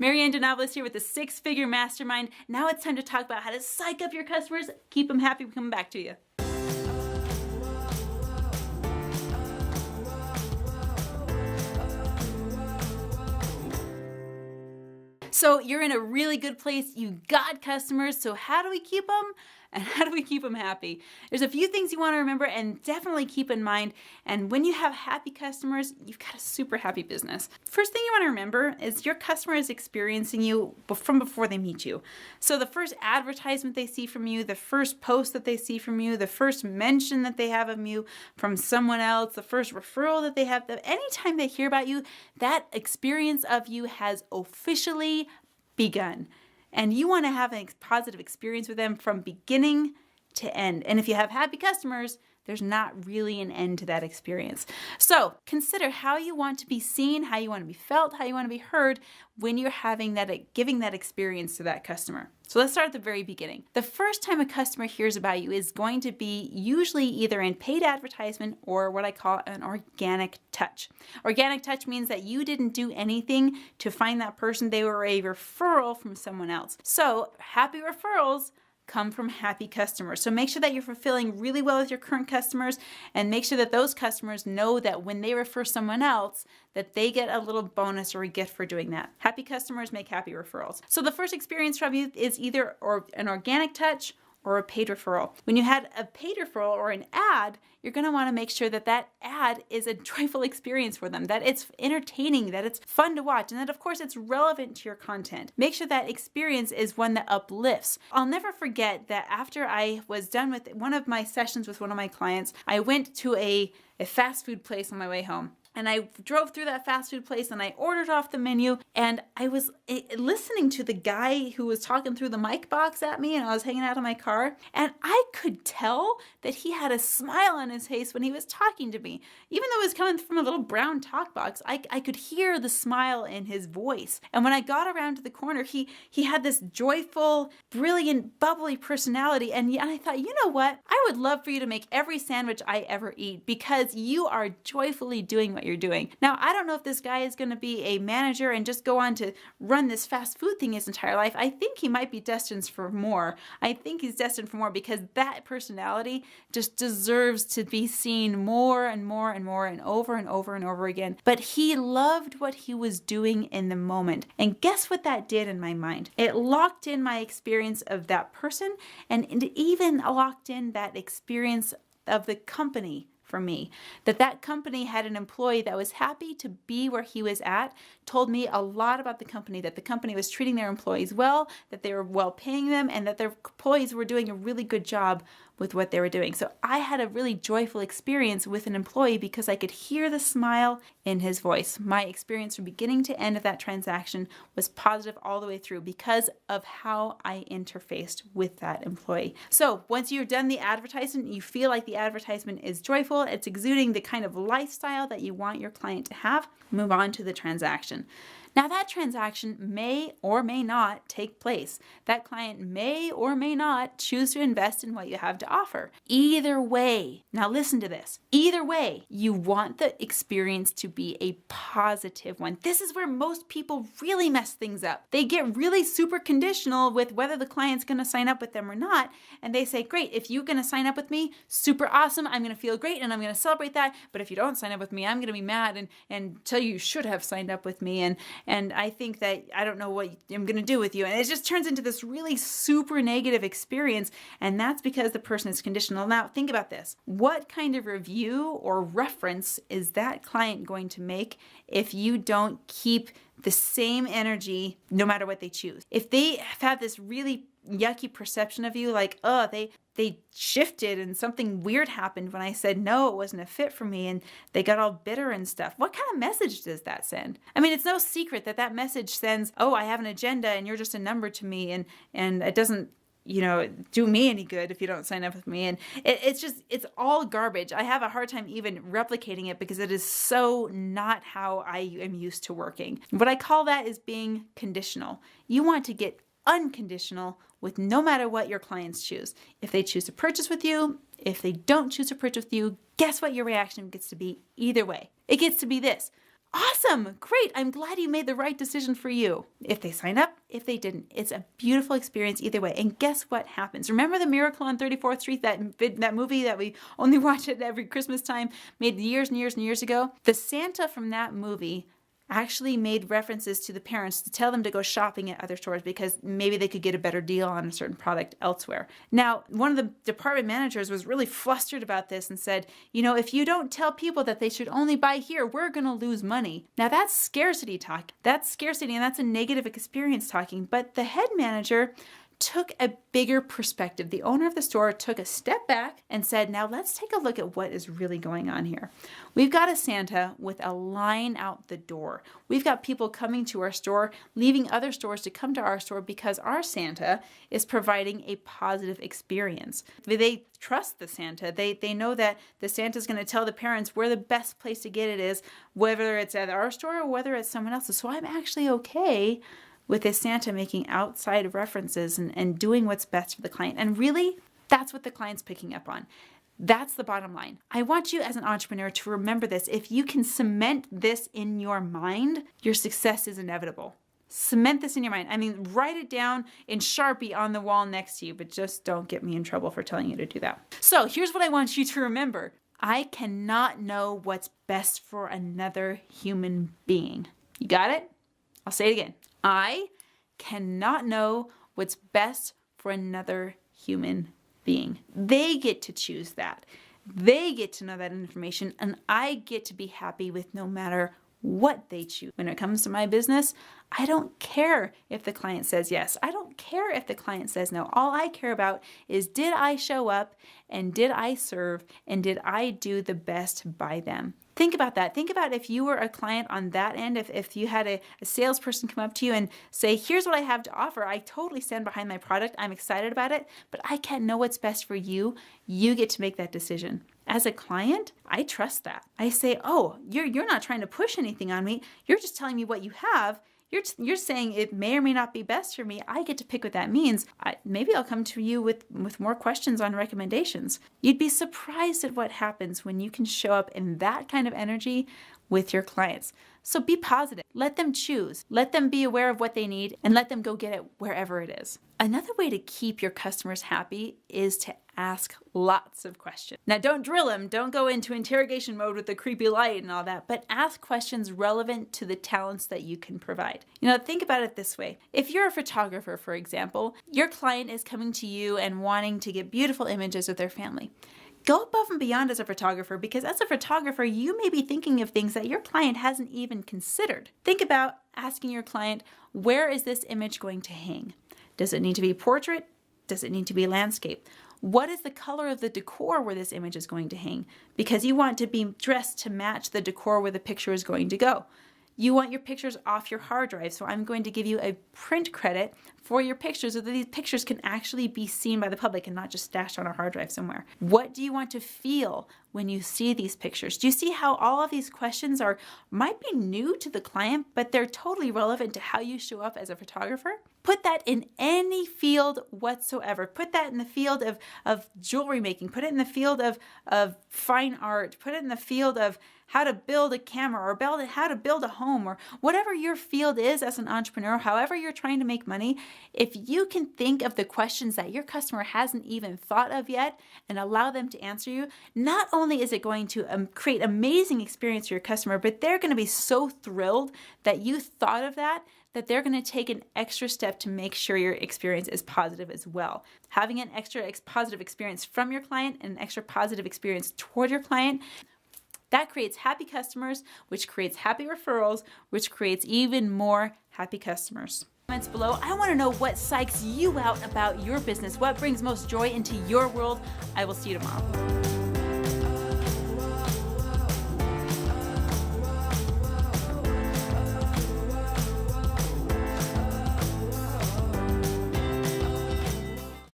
Marianne DeNovellis here with the Six-Figure Mastermind. Now it's time to talk about how to psych up your customers, keep them happy, coming back to you. So you're in a really good place. You got customers. So how do we keep them? And how do we keep them happy? There's a few things you want to remember and definitely keep in mind. And when you have happy customers, you've got a super happy business. First thing you want to remember is your customer is experiencing you from before they meet you. So the first advertisement they see from you, the first post that they see from you, the first mention that they have of you from someone else, the first referral that they have, anytime they hear about you, that experience of you has officially begun. And you want to have a positive experience with them from beginning to end. And if you have happy customers, there's not really an end to that experience. So consider how you want to be seen, how you want to be felt, how you want to be heard when you're having that, giving that experience to that customer. So let's start at the very beginning. The first time a customer hears about you is going to be usually either in paid advertisement or what I call an organic touch. Organic touch means that you didn't do anything to find that person. They were a referral from someone else. So happy referrals come from happy customers. So make sure that you're fulfilling really well with your current customers, and make sure that those customers know that when they refer someone else, that they get a little bonus or a gift for doing that. Happy customers make happy referrals. So the first experience from you is either an organic touch or a paid referral. When you had a paid referral or an ad, you're going to want to make sure that that ad is a joyful experience for them, that it's entertaining, that it's fun to watch, and that of course it's relevant to your content. Make sure that experience is one that uplifts. I'll never forget that after I was done with one of my sessions with one of my clients, I went to a fast food place on my way home. And I drove through that fast food place and I ordered off the menu, and I was listening to the guy who was talking through the mic box at me, and I was hanging out in my car, and I could tell that he had a smile on his face when he was talking to me. Even though it was coming from a little brown talk box, I could hear the smile in his voice. And when I got around to the corner, he had this joyful, brilliant, bubbly personality. And I thought, you know what? I would love for you to make every sandwich I ever eat, because you are joyfully doing what you're doing. Now, I don't know if this guy is going to be a manager and just go on to run this fast food thing his entire life. I think he might be destined for more. I think he's destined for more, because that personality just deserves to be seen more and more and more and over and over and over again. But he loved what he was doing in the moment. And guess what that did in my mind? It locked in my experience of that person, and it even locked in that experience of the company for me. That company had an employee that was happy to be where he was at, told me a lot about the company, that the company was treating their employees well, that they were well paying them, and that their employees were doing a really good job with what they were doing. So I had a really joyful experience with an employee because I could hear the smile in his voice. My experience from beginning to end of that transaction was positive all the way through because of how I interfaced with that employee. So once you're done the advertisement, you feel like the advertisement is joyful, it's exuding the kind of lifestyle that you want your client to have, move on to the transaction. Now that transaction may or may not take place. That client may or may not choose to invest in what you have to offer. Either way, now listen to this. Either way, you want the experience to be a positive one. This is where most people really mess things up. They get really super conditional with whether the client's going to sign up with them or not. And they say, great, if you're going to sign up with me, super awesome. I'm going to feel great and I'm going to celebrate that. But if you don't sign up with me, I'm going to be mad and tell you should have signed up with me. And I think that I don't know what I'm going to do with you. And it just turns into this really super negative experience. And that's because the person is conditional. Now, think about this. What kind of review or reference is that client going to make if you don't keep the same energy no matter what they choose? If they have had this really yucky perception of you, like, oh, they shifted and something weird happened when I said no, it wasn't a fit for me, and they got all bitter and stuff. What kind of message does that send? I mean, it's no secret that message sends, oh, I have an agenda and you're just a number to me, and it doesn't, do me any good if you don't sign up with me. And it's all garbage. I have a hard time even replicating it because it is so not how I am used to working. What I call that is being conditional. You want to get unconditional with no matter what your clients choose. If they choose to purchase with you, if they don't choose to purchase with you, guess what your reaction gets to be either way? It gets to be this. Awesome. Great. I'm glad you made the right decision for you. If they sign up, if they didn't, it's a beautiful experience either way. And guess what happens? Remember The Miracle on 34th Street, that movie that we only watch at every Christmas time, made years and years and years ago? The Santa from that movie actually made references to the parents to tell them to go shopping at other stores because maybe they could get a better deal on a certain product elsewhere. Now, one of the department managers was really flustered about this and said, if you don't tell people that they should only buy here, we're going to lose money. Now, that's scarcity talk. That's scarcity, and that's a negative experience talking. But the head manager took a bigger perspective. The owner of the store took a step back and said, now let's take a look at what is really going on here. We've got a Santa with a line out the door. We've got people coming to our store, leaving other stores to come to our store because our Santa is providing a positive experience. They trust the Santa. They know that the Santa's going to tell the parents where the best place to get it is, whether it's at our store or whether it's someone else's. So I'm actually okay with this Santa making outside references and doing what's best for the client. And really, that's what the client's picking up on. That's the bottom line. I want you as an entrepreneur to remember this. If you can cement this in your mind, your success is inevitable. Cement this in your mind. I mean, write it down in Sharpie on the wall next to you, but just don't get me in trouble for telling you to do that. So here's what I want you to remember. I cannot know what's best for another human being. You got it? I'll say it again. I cannot know what's best for another human being. They get to choose that. They get to know that information, and I get to be happy with no matter what they choose. When it comes to my business, I don't care if the client says yes. I don't care if the client says no. All I care about is, did I show up, and did I serve, and did I do the best by them? Think about that. Think about if you were a client on that end, if you had a salesperson come up to you and say, here's what I have to offer. I totally stand behind my product. I'm excited about it, but I can't know what's best for you. You get to make that decision. As a client, I trust that. I say, oh, you're not trying to push anything on me. You're just telling me what you have. You're saying it may or may not be best for me. I get to pick what that means. Maybe I'll come to you with more questions on recommendations. You'd be surprised at what happens when you can show up in that kind of energy with your clients. So be positive. Let them choose. Let them be aware of what they need and let them go get it wherever it is. Another way to keep your customers happy is to ask lots of questions. Now, don't drill them. Don't go into interrogation mode with the creepy light and all that, but ask questions relevant to the talents that you can provide. Think about it this way. If you're a photographer, for example, your client is coming to you and wanting to get beautiful images of their family. Go above and beyond as a photographer, because as a photographer, you may be thinking of things that your client hasn't even considered. Think about asking your client, where is this image going to hang? Does it need to be portrait? Does it need to be landscape? What is the color of the decor where this image is going to hang? Because you want to be dressed to match the decor where the picture is going to go. You want your pictures off your hard drive, so I'm going to give you a print credit for your pictures so that these pictures can actually be seen by the public and not just stashed on a hard drive somewhere. What do you want to feel when you see these pictures? Do you see how all of these questions might be new to the client, but they're totally relevant to how you show up as a photographer? Put that in any field whatsoever. Put that in the field of jewelry making. Put it in the field of fine art. Put it in the field of how to build a camera or how to build a home, or whatever your field is as an entrepreneur, however you're trying to make money. If you can think of the questions that your customer hasn't even thought of yet and allow them to answer you, not only is it going to create amazing experience for your customer, but they're going to be so thrilled that you thought of that they're going to take an extra step to make sure your experience is positive as well. Having an extra positive experience from your client and an extra positive experience toward your client, that creates happy customers, which creates happy referrals, which creates even more happy customers. Comments below. I want to know what psychs you out about your business, what brings most joy into your world. I will see you tomorrow.